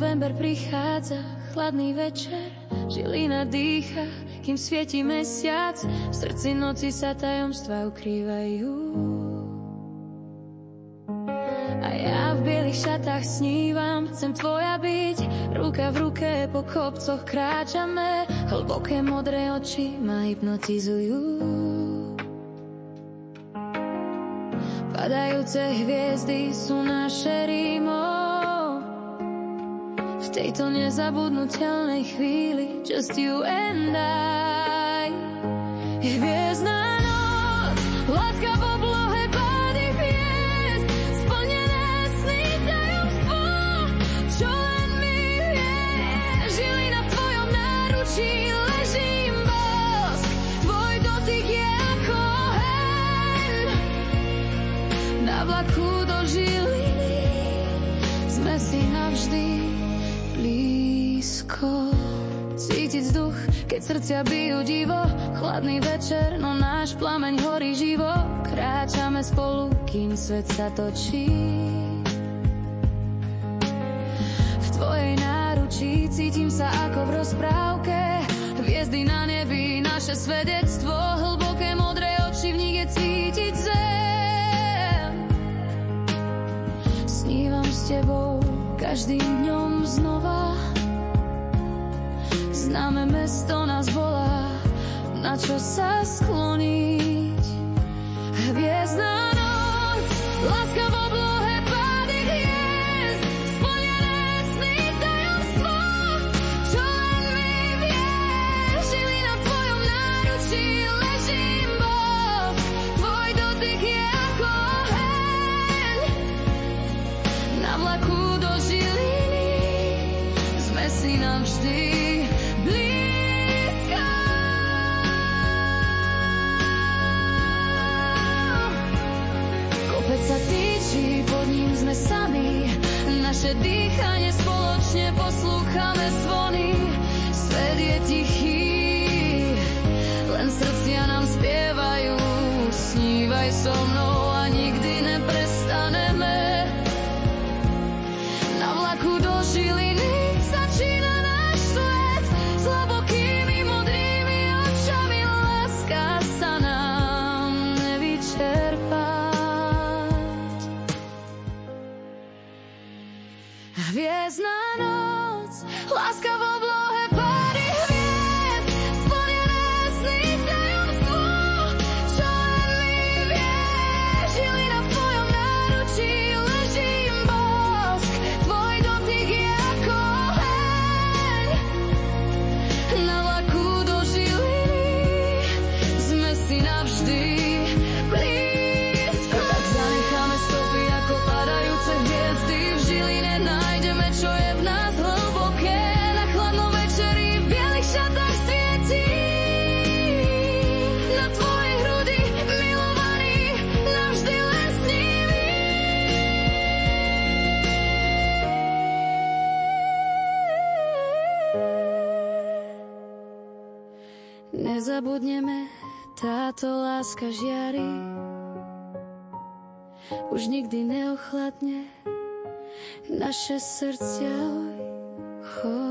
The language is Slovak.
November prichádza, chladný večer, Žilina dýcha, kým svieti mesiac, v srdci noci sa tajomstvá ukrývajú. A ja v bielých šatách snívam, chcem tvoja byť, ruka v ruke po kopcoch kráčame, hlboké modré oči ma hypnotizujú. Padajúce hviezdy sú naše rímo, v tejto nezabudnutelnej chvíli, just you and I. Hviezdna noc, láska v oblohe pády hviezd, splnené sny tajomstvo, čo len my vie. Žilina v tvojom náručí, ležím bosk, tvoj dotyk je ako oheň. Na vlaku do Žiliny sme si navždy blízko. Cítiť vzduch, keď srdcia bijú divo, chladný večer, no náš plameň horí živo. Kráčame spolu, kým svet sa točí. V tvojej náručí cítim sa ako v rozprávke, hviezdy na nebi, naše svedectvo, hlboké modré oči, v nich je cítiť zem. Snívam s tebou každým dňom znova, známe mesto nás volá, na čo sa skloniť. Hviezdna noc, láska v oblohe pády hviezd, splnené sny tajomstvo, čo len my vie. Žilina v tvojom náručí, ležím bosk, tvoj dotyk je ako oheň. Na vlaku do Žiliny sme si navždy blízko. Kopec sa týči, pod ním sme sami, naše dýchanie spoločne poslúchame zvony. Svet je tichý, len srdcia nám spievajú, snívaj so mnou a nikdy neprestaneme. Na vlaku do Žiliny začína náš svet s hlbokými modrými očami, láska sa nám nevyčerpá. Hviezdna noc, láska v oblohe pády hviezd, splnené sny tajomstvo, čo len my vie. Žilina v tvojom náručí, ležím bosk, tvoj dotyk je ako oheň. Na vlaku do Žiliny sme si navždy blízko. Tak zanecháme stopy ako padajúce hviezdy, v Žiline nájdeme, čo je v nás hlboké. Na chladnom večeri v bielých šatách svietí, na tvojej hrudi milovaný, navždy len s nimi. Nezabudneme, táto láska žiari, už nikdy neochladne naše srdcia chorí.